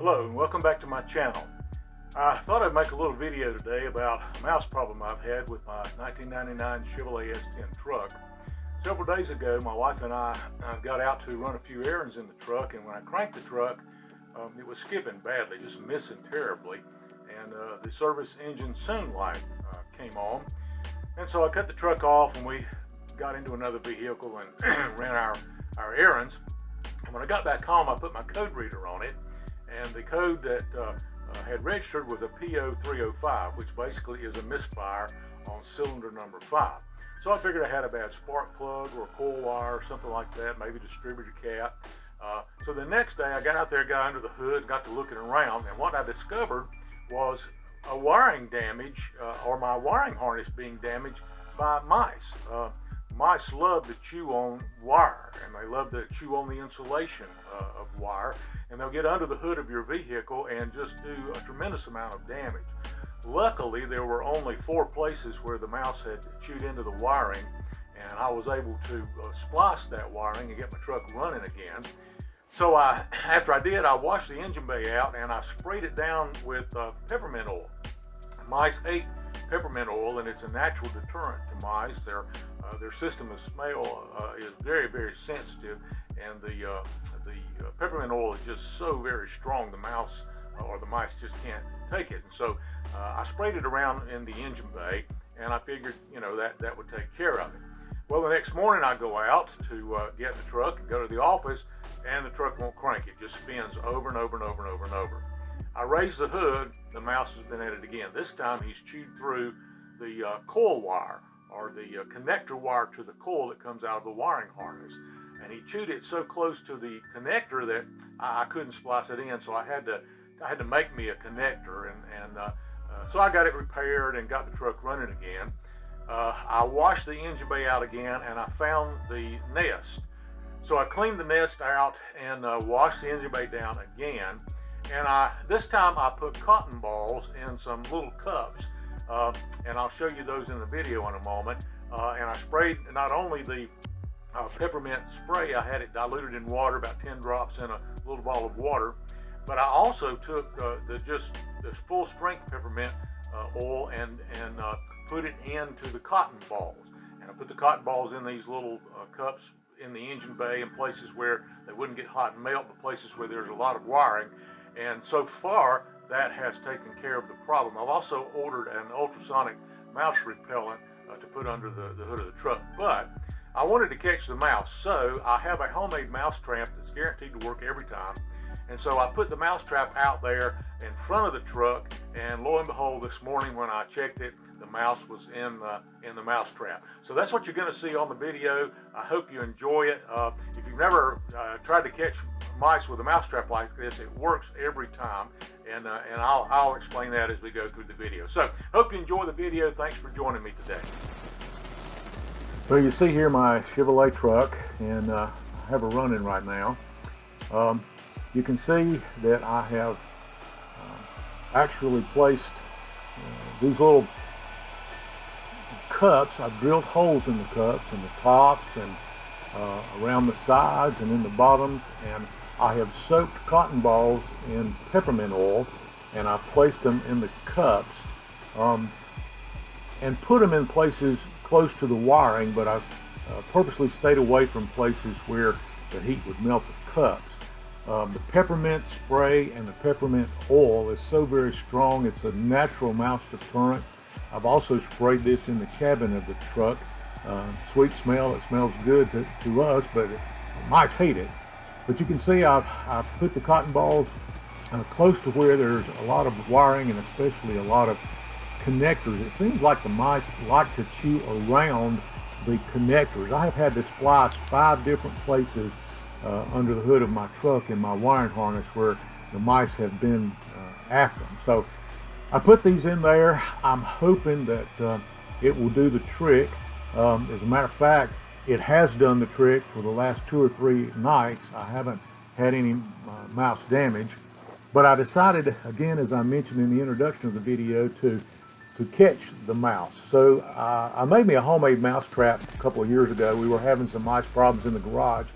Hello and welcome back to my channel. I thought I'd make a little video today about a mouse problem I've had with my 1999 Chevrolet S10 truck. Several days ago, my wife and I got out to run a few errands in the truck, and when I cranked the truck, it was skipping badly, just missing terribly, and the service engine soon light came on. And so I cut the truck off and we got into another vehicle and ran our errands. And when I got back home, I put my code reader on it, and the code that had registered was a PO305, which basically is a misfire on cylinder number 5. So I figured I had a bad spark plug or a coil wire or something like that, maybe distributor cap. So the next day I got out there, got under the hood, got to looking around, and what I discovered was a wiring damage, or my wiring harness being damaged by mice. Mice love to chew on wire, and they love to chew on the insulation of wire, and they'll get under the hood of your vehicle and just do a tremendous amount of damage. Luckily, there were only 4 places where the mouse had chewed into the wiring, and I was able to splice that wiring and get my truck running again. So after I did, I washed the engine bay out and I sprayed it down with peppermint oil. Mice hate peppermint oil, and it's a natural deterrent to mice. Their system of smell is very, very sensitive, and the peppermint oil is just so very strong, the mouse or the mice just can't take it. And so I sprayed it around in the engine bay, and I figured, that would take care of it. Well, the next morning I go out to get in the truck and go to the office, and the truck won't crank. It just spins over and over and over and over and over. I raise the hood, the mouse has been at it again. This time he's chewed through the coil wire, or the connector wire to the coil that comes out of the wiring harness. And he chewed it so close to the connector that I couldn't splice it in, so I had to make me a connector, and so I got it repaired and got the truck running again. I washed the engine bay out again, and I found the nest. So I cleaned the nest out and washed the engine bay down again. And this time I put cotton balls in some little cups, and I'll show you those in the video in a moment. And I sprayed not only the peppermint spray, I had it diluted in water, about 10 drops in a little bottle of water, but I also took this full strength peppermint oil and put it into the cotton balls. And I put the cotton balls in these little cups in the engine bay, in places where they wouldn't get hot and melt, but places where there's a lot of wiring. And so far, that has taken care of the problem. I've also ordered an ultrasonic mouse repellent to put under the hood of the truck, but I wanted to catch the mouse, so I have a homemade mouse trap that's guaranteed to work every time. And so I put the mouse trap out there in front of the truck, and lo and behold, this morning when I checked it, the mouse was in the mouse trap. So that's what you're going to see on the video. I hope you enjoy it. If you've never tried to catch mice with a mouse trap like this, it works every time, and I'll explain that as we go through the video. So hope you enjoy the video. Thanks for joining me today. So you see here my Chevrolet truck, and I have a running right now. You can see that I have actually placed these little cups. I've drilled holes in the cups, in the tops, and around the sides and in the bottoms, and I have soaked cotton balls in peppermint oil, and I've placed them in the cups and put them in places close to the wiring, but I've purposely stayed away from places where the heat would melt the cups. The peppermint spray and the peppermint oil is so very strong. It's a natural mouse deterrent. I've also sprayed this in the cabin of the truck. Sweet smell, it smells good to us, but mice hate it. But you can see I've put the cotton balls close to where there's a lot of wiring and especially a lot of connectors. It seems like the mice like to chew around the connectors. I have had to splice 5 different places under the hood of my truck in my wiring harness where the mice have been after them. So I put these in there. I'm hoping that it will do the trick. As a matter of fact, it has done the trick for the last 2 or 3 nights. I haven't had any mouse damage, but I decided, again, as I mentioned in the introduction of the video, to catch the mouse. So I made me a homemade mouse trap a couple of years ago. We were having some mice problems in the garage,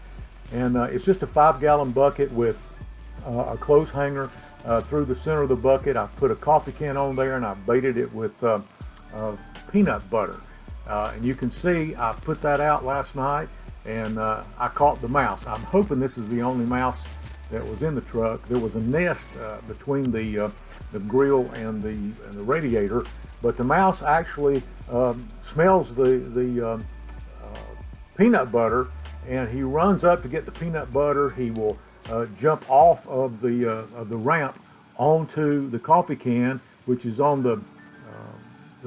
and it's just a 5-gallon bucket with a clothes hanger through the center of the bucket. I put a coffee can on there and I baited it with peanut butter. And you can see I put that out last night and I caught the mouse. I'm hoping this is the only mouse that was in the truck. There was a nest between the grill and the radiator, but the mouse actually smells the peanut butter, and he runs up to get the peanut butter. He will jump off of the ramp onto the coffee can, which is on the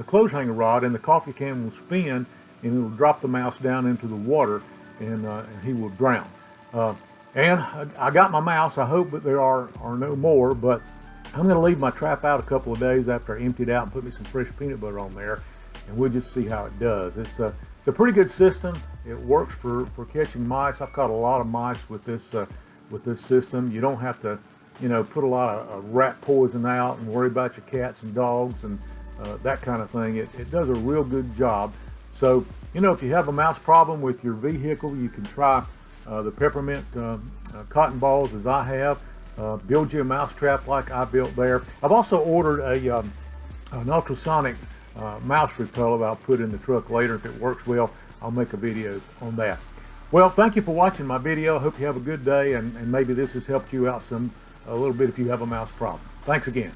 clothes hanger rod, and the coffee can will spin and it will drop the mouse down into the water, and he will drown. And I got my mouse. I hope that there are no more, but I'm going to leave my trap out a couple of days after I empty it out and put me some fresh peanut butter on there, and we'll just see how it does. It's a pretty good system. It works for catching mice. I've caught a lot of mice with this system. You don't have to, put a lot of rat poison out and worry about your cats and dogs and that kind of thing. It does a real good job. So, if you have a mouse problem with your vehicle, you can try the peppermint cotton balls as I have. Build you a mouse trap like I built there. I've also ordered an ultrasonic mouse repeller I'll put in the truck later. If it works well, I'll make a video on that. Well, thank you for watching my video. I hope you have a good day, and maybe this has helped you out a little bit if you have a mouse problem. Thanks again.